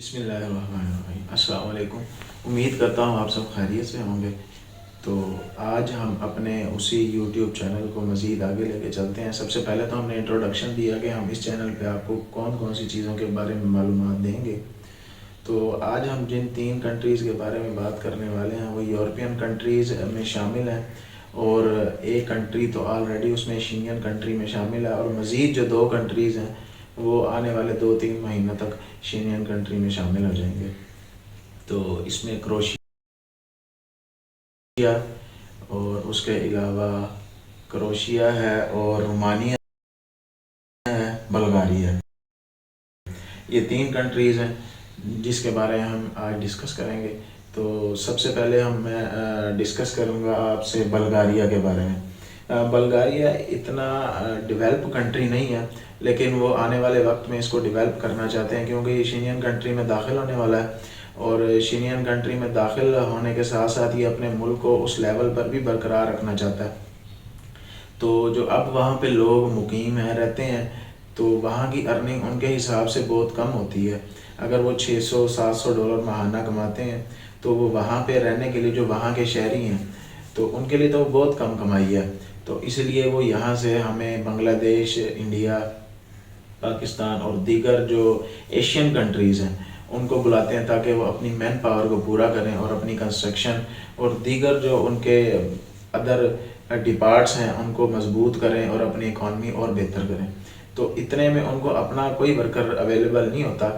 बिस्मिल्लाहिर्रहमानिर्रहीम। अस्सलाम वालेकुम। उम्मीद करता हूँ आप सब खैरियत से होंगे। तो आज हम अपने उसी यूट्यूब चैनल को मज़ीद आगे लेके चलते हैं। सबसे पहले तो हमने इंट्रोडक्शन दिया कि हम इस चैनल पे आपको कौन कौन सी चीज़ों के बारे में मालूमात देंगे। तो आज हम जिन 3 कंट्रीज़ के बारे में बात करने वाले हैं वो यूरोपियन कंट्रीज़ में शामिल हैं, और एक कंट्री तो ऑलरेडी उसमें एशियन कंट्री में शामिल है, और मज़ीद जो 2 कंट्रीज़ हैं वो आने वाले 2-3 महीनों तक एशियन कंट्री में शामिल हो जाएंगे। तो इसमें क्रोशिया, और उसके अलावा क्रोशिया है, और रोमानिया है, बल्गारिया है। ये 3 कंट्रीज़ हैं जिसके बारे में हम आज डिस्कस करेंगे। तो सबसे पहले मैं डिस्कस करूँगा आपसे बल्गारिया के बारे में। बल्गारिया इतना डेवलप कंट्री नहीं है, लेकिन वो आने वाले वक्त में इसको डेवलप करना चाहते हैं, क्योंकि ये एशियन कंट्री में दाखिल होने वाला है, और एशियन कंट्री में दाखिल होने के साथ साथ ये अपने मुल्क को उस लेवल पर भी बरकरार रखना चाहता है। तो जो अब वहाँ पे लोग मुकीम हैं, रहते हैं, तो वहाँ की अर्निंग उनके हिसाब से बहुत कम होती है। अगर वो $600-700 महाना कमाते हैं, तो वो वहाँ पे रहने के लिए जो वहाँ के शहरी हैं, तो उनके लिए तो बहुत कम कमाई है। तो इसलिए वो यहाँ से हमें बांग्लादेश, इंडिया, पाकिस्तान और दीगर जो एशियन कंट्रीज़ हैं उनको बुलाते हैं, ताकि वो अपनी मैन पावर को पूरा करें और अपनी कंस्ट्रक्शन और दीगर जो उनके अदर डिपार्ट्स हैं उनको मजबूत करें और अपनी इकॉनमी और बेहतर करें। तो इतने में उनको अपना कोई वर्कर अवेलेबल नहीं होता,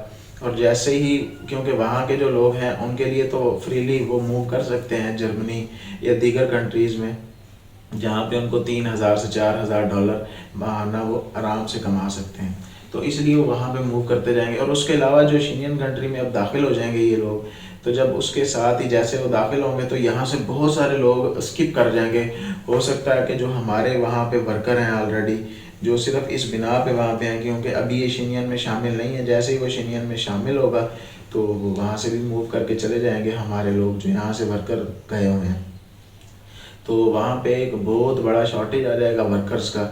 और जैसे ही, क्योंकि वहाँ के जो लोग हैं उनके लिए तो फ्रीली वो मूव कर सकते हैं जर्मनी या दीगर कंट्रीज़ में, जहाँ पे उनको $3,000 से $4,000 महाना वो आराम से कमा सकते हैं। तो इसलिए वो वहाँ पे मूव करते जाएंगे। और उसके अलावा जो एशियन कंट्री में अब दाखिल हो जाएंगे ये लोग, तो जब उसके साथ ही जैसे वो दाखिल होंगे तो यहाँ से बहुत सारे लोग स्किप कर जाएंगे। हो सकता है कि जो हमारे वहाँ पे वर्कर हैं ऑलरेडी, जो सिर्फ इस बिना पे वहाँ पे हैं क्योंकि अभी एशियन में शामिल नहीं है, जैसे ही वो एशियन में शामिल होगा तो वो वहाँ से भी मूव करके चले जाएंगे हमारे लोग जो यहाँ से वर्कर गए हुए हैं। तो वहाँ पे एक बहुत बड़ा शॉर्टेज आ जाएगा वर्कर्स का।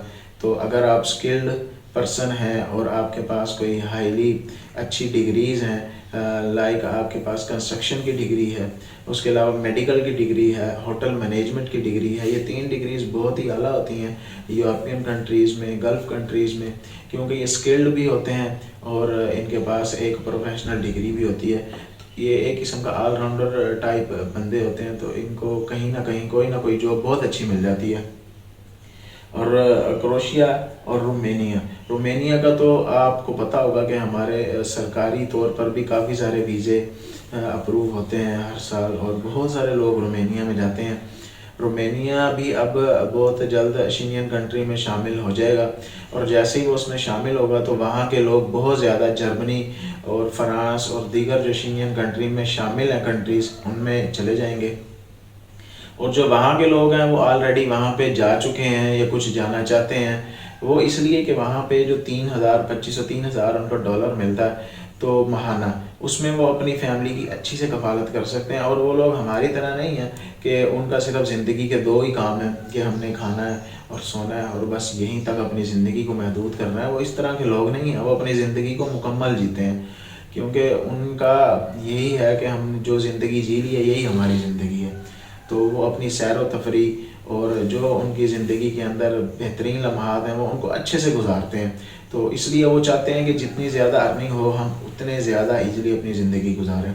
तो अगर आप स्किल्ड पर्सन हैं और आपके पास कोई हाईली अच्छी डिग्रीज़ हैं, लाइक आपके पास कंस्ट्रक्शन की डिग्री है, उसके अलावा मेडिकल की डिग्री है, होटल मैनेजमेंट की डिग्री है, ये 3 डिग्रीज़ बहुत ही आला होती हैं यूरोपियन कंट्रीज़ में, गल्फ़ कंट्रीज़ में, क्योंकि ये स्किल्ड भी होते हैं और इनके पास एक प्रोफेशनल डिग्री भी होती है। ये एक किस्म का ऑलराउंडर टाइप बंदे होते हैं, तो इनको कहीं ना कहीं कोई ना कोई जॉब बहुत अच्छी मिल जाती है। और क्रोशिया और रोमेनिया, रोमेनिया का तो आपको पता होगा कि हमारे सरकारी तौर पर भी काफ़ी सारे वीज़े अप्रूव होते हैं हर साल, और बहुत सारे लोग रोमेनिया में जाते हैं। रोमेनिया भी अब बहुत जल्द एशियन कंट्री में शामिल हो जाएगा, और जैसे ही वो उसमें शामिल होगा तो वहाँ के लोग बहुत ज़्यादा जर्मनी और फ्रांस और दीगर जो एशियन कंट्री में शामिल हैं कंट्रीज़, उनमें चले जाएंगे। और जो वहाँ के लोग हैं वो ऑलरेडी वहाँ पे जा चुके हैं या कुछ जाना चाहते हैं, वो इसलिए कि वहाँ पे जो 3,000 उनको डॉलर मिलता है तो महाना, उसमें वो अपनी फैमिली की अच्छी से कफालत कर सकते हैं। और वो लोग हमारी तरह नहीं है कि उनका सिर्फ ज़िंदगी के 2 ही काम है कि हमने खाना है और सोना है और बस यहीं तक अपनी ज़िंदगी को महदूद करना है। वो इस तरह के लोग नहीं हैं, वो अपनी ज़िंदगी को मुकम्मल जीते हैं, क्योंकि उनका यही है कि हम जो ज़िंदगी जी ली है यही हमारी ज़िंदगी है। तो वो अपनी सैर व तफरीह और जो उनकी ज़िंदगी के अंदर बेहतरीन लम्हात हैं वो उनको अच्छे से गुजारते हैं। तो इसलिए वो चाहते हैं कि जितनी ज़्यादा अर्निंग हो हम उतने ज़्यादा ईज़िली अपनी ज़िंदगी गुजारें।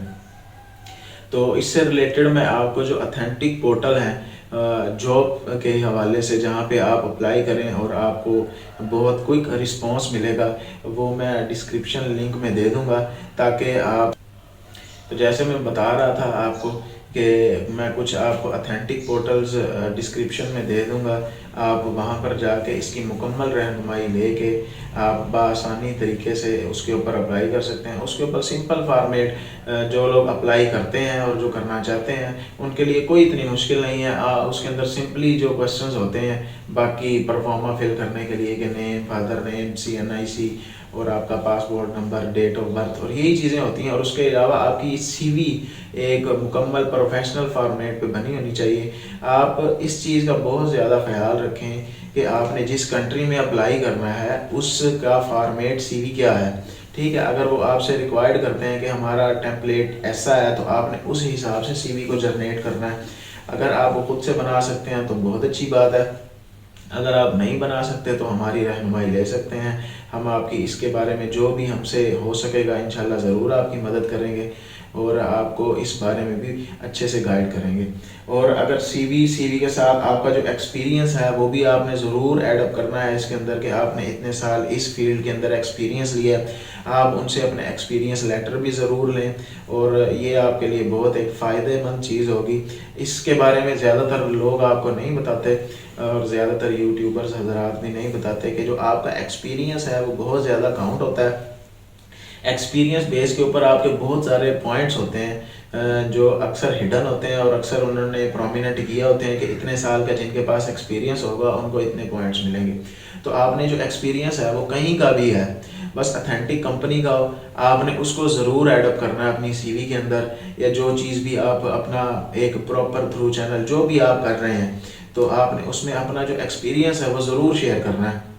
तो इससे रिलेटेड मैं आपको जो ऑथेंटिक पोर्टल हैं जॉब के हवाले से, जहाँ पे आप अप्लाई करें और आपको बहुत क्विक रिस्पांस मिलेगा, वो मैं डिस्क्रिप्शन लिंक में दे दूँगा, ताकि आप, तो जैसे मैं बता रहा था आपको कि मैं कुछ आपको ऑथेंटिक पोर्टल्स डिस्क्रिप्शन में दे दूंगा, आप वहां पर जाके इसकी मुकम्मल रहनुमाई लेके आप बआसानी तरीके से उसके ऊपर अप्लाई कर सकते हैं। उसके ऊपर सिंपल फॉर्मेट, जो लोग अप्लाई करते हैं और जो करना चाहते हैं उनके लिए कोई इतनी मुश्किल नहीं है। उसके अंदर सिंपली जो क्वेश्चंस होते हैं बाकी परफॉर्मा फिल करने के लिए, कि नेम, फादर नेम, CNIC और आपका passport number, date of birth, और यही चीज़ें होती हैं। और उसके अलावा आपकी CV एक मुकम्मल प्रोफेशनल फॉर्मेट पे बनी होनी चाहिए। आप इस चीज़ का बहुत ज़्यादा ख्याल रखें कि आपने जिस कंट्री में अप्लाई करना है उसका फॉर्मेट CV क्या है, ठीक है। अगर वो आपसे रिक्वायर्ड करते हैं कि हमारा टेम्पलेट ऐसा है, तो आपने उस हिसाब से सीवी को जनरेट करना है। अगर आप वो खुद से बना सकते हैं तो बहुत अच्छी बात है, अगर आप नहीं बना सकते तो हमारी रहनुमाई ले सकते हैं। हम आपकी इसके बारे में जो भी हमसे हो सकेगा इंशाल्लाह ज़रूर आपकी मदद करेंगे और आपको इस बारे में भी अच्छे से गाइड करेंगे। और अगर सीवी के साथ आपका जो एक्सपीरियंस है वो भी आपने ज़रूर ऐडअप करना है इसके अंदर, कि आपने इतने साल इस फील्ड के अंदर एक्सपीरियंस लिया है। आप उनसे अपने एक्सपीरियंस लेटर भी ज़रूर लें और ये आपके लिए बहुत एक फ़ायदेमंद चीज़ होगी। इसके बारे में ज़्यादातर लोग आपको नहीं बताते और ज़्यादातर यूट्यूबर्स हजरात भी नहीं बताते कि जो आपका एक्सपीरियंस है वो बहुत ज़्यादा काउंट होता है। एक्सपीरियंस बेस के ऊपर आपके बहुत सारे पॉइंट्स होते हैं जो अक्सर हिडन होते हैं और अक्सर उन्होंने प्रोमिनेंट किया होते हैं कि इतने साल का जिनके पास एक्सपीरियंस होगा उनको इतने पॉइंट्स मिलेंगे। तो आपने जो एक्सपीरियंस है वो कहीं का भी है, बस अथेंटिक कंपनी का हो, आपने उसको ज़रूर ऐडअप करना है अपनी सीवी के अंदर, या जो चीज़ भी आप अपना एक प्रॉपर थ्रू चैनल जो भी आप कर रहे हैं तो आपने उसमें अपना जो एक्सपीरियंस है वो ज़रूर शेयर करना है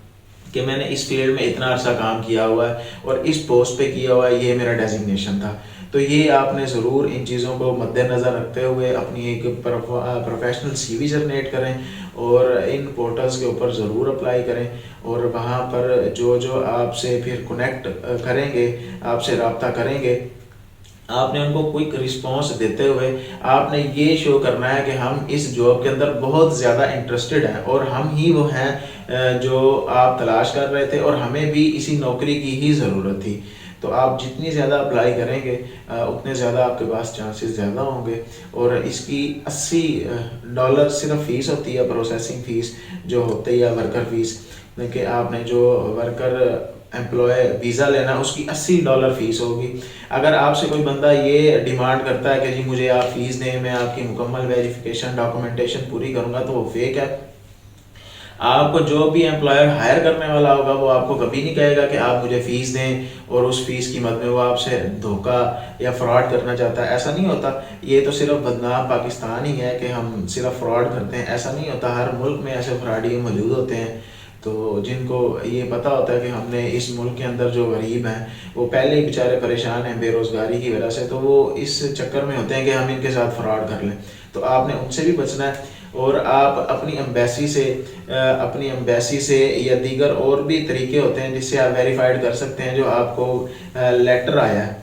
कि मैंने इस फील्ड में इतना अर्सा काम किया हुआ है और इस पोस्ट पे किया हुआ है, ये मेरा डेजिग्नेशन था। तो ये आपने ज़रूर इन चीज़ों को मद्देनज़र रखते हुए अपनी एक प्रोफेशनल सीवी जनरेट करें और इन पोर्टल्स के ऊपर ज़रूर अप्लाई करें। और वहाँ पर जो जो आपसे फिर कनेक्ट करेंगे, आपसे रब्ता करेंगे, आपने उनको क्विक रिस्पांस देते हुए आपने ये शो करना है कि हम इस जॉब के अंदर बहुत ज़्यादा इंटरेस्टेड हैं और हम ही वो हैं जो आप तलाश कर रहे थे और हमें भी इसी नौकरी की ही ज़रूरत थी। तो आप जितनी ज़्यादा अप्लाई करेंगे उतने ज़्यादा आपके पास चांसेस ज़्यादा होंगे। और इसकी $80 सिर्फ फ़ीस होती है, प्रोसेसिंग फ़ीस जो होती है, वर्कर फ़ीस, कि आपने जो वर्कर एम्प्लॉय वीज़ा लेना उसकी $80 फ़ीस होगी। अगर आपसे कोई बंदा ये डिमांड करता है कि जी मुझे आप फ़ीस दें, मैं आपकी मुकम्मल वेरिफिकेशन डॉक्यूमेंटेशन पूरी करूँगा, तो वो फेक है। आपको जो भी एम्प्लॉयर हायर करने वाला होगा वो आपको कभी नहीं कहेगा कि आप मुझे फ़ीस दें और उस फीस कीमत में वो आपसे धोखा या फ्रॉड करना चाहता है। ऐसा नहीं होता। ये तो सिर्फ बदनाम पाकिस्तान ही है कि हम सिर्फ फ्रॉड करते हैं, ऐसा नहीं होता। हर मुल्क में ऐसे फ्रॉडी मौजूद होते हैं तो जिनको ये पता होता है कि हमने इस मुल्क के अंदर जो गरीब हैं वो पहले ही बेचारे परेशान हैं बेरोज़गारी की वजह से, तो वो इस चक्कर में होते हैं कि हम इनके साथ फ्रॉड कर लें। तो आपने उनसे भी बचना है और आप अपनी एम्बेसी से या दीगर और भी तरीके होते हैं जिससे आप वेरीफाइड कर सकते हैं। जो आपको लेटर आया है,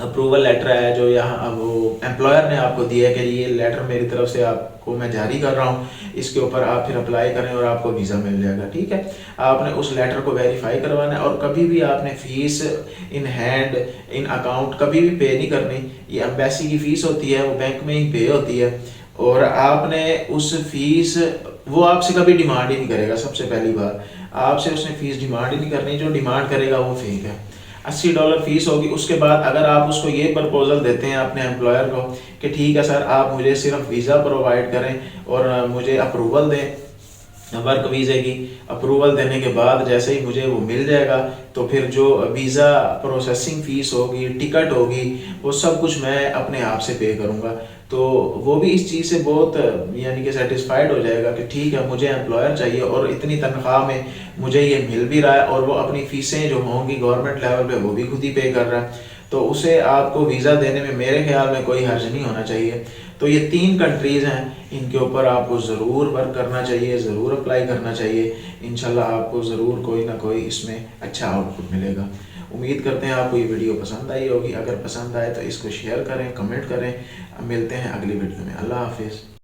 अप्रूवल लेटर आया जो यहाँ वो एम्प्लॉयर ने आपको दिया है कि ये लेटर मेरी तरफ से आपको मैं जारी कर रहा हूँ, इसके ऊपर आप फिर अप्लाई करें और आपको वीज़ा मिल जाएगा। ठीक है, आपने उस लेटर को वेरीफाई करवाना है और कभी भी आपने fees in hand in account कभी भी पे नहीं करनी। ये एम्बेसी की फ़ीस होती है, वो बैंक में ही पे होती है और आपने उस फीस, वो आपसे कभी डिमांड ही नहीं करेगा। सबसे पहली बात, आपसे उसने फ़ीस डिमांड ही नहीं करनी, जो डिमांड करेगा वो फेक है। $80 फीस होगी। उसके बाद अगर आप उसको ये प्रपोजल देते हैं अपने एम्प्लॉयर को कि ठीक है सर, आप मुझे सिर्फ वीज़ा प्रोवाइड करें और मुझे अप्रूवल दें वर्क वीज़े की, अप्रूवल देने के बाद जैसे ही मुझे वो मिल जाएगा तो फिर जो वीज़ा प्रोसेसिंग फ़ीस होगी, टिकट होगी, वो सब कुछ मैं अपने आप से पे करूँगा। तो वो भी इस चीज़ से बहुत यानी कि सेटिस्फाइड हो जाएगा कि ठीक है, मुझे एम्प्लॉयर चाहिए और इतनी तनख्वाह में मुझे ये मिल भी रहा है और वो अपनी फ़ीसें जो होंगी गवर्नमेंट लेवल पे वो भी खुद ही पे कर रहा है। तो उसे आपको वीज़ा देने में मेरे ख्याल में कोई हर्ज नहीं होना चाहिए। तो ये 3 कंट्रीज़ हैं, इनके ऊपर आपको ज़रूर वर्क करना चाहिए, ज़रूर अप्लाई करना चाहिए। इंशाल्लाह आपको ज़रूर कोई ना कोई इसमें अच्छा आउटपुट मिलेगा। उम्मीद करते हैं आपको ये वीडियो पसंद आई होगी। अगर पसंद आए तो इसको शेयर करें, कमेंट करें। मिलते हैं अगली वीडियो में। अल्लाह हाफिज़।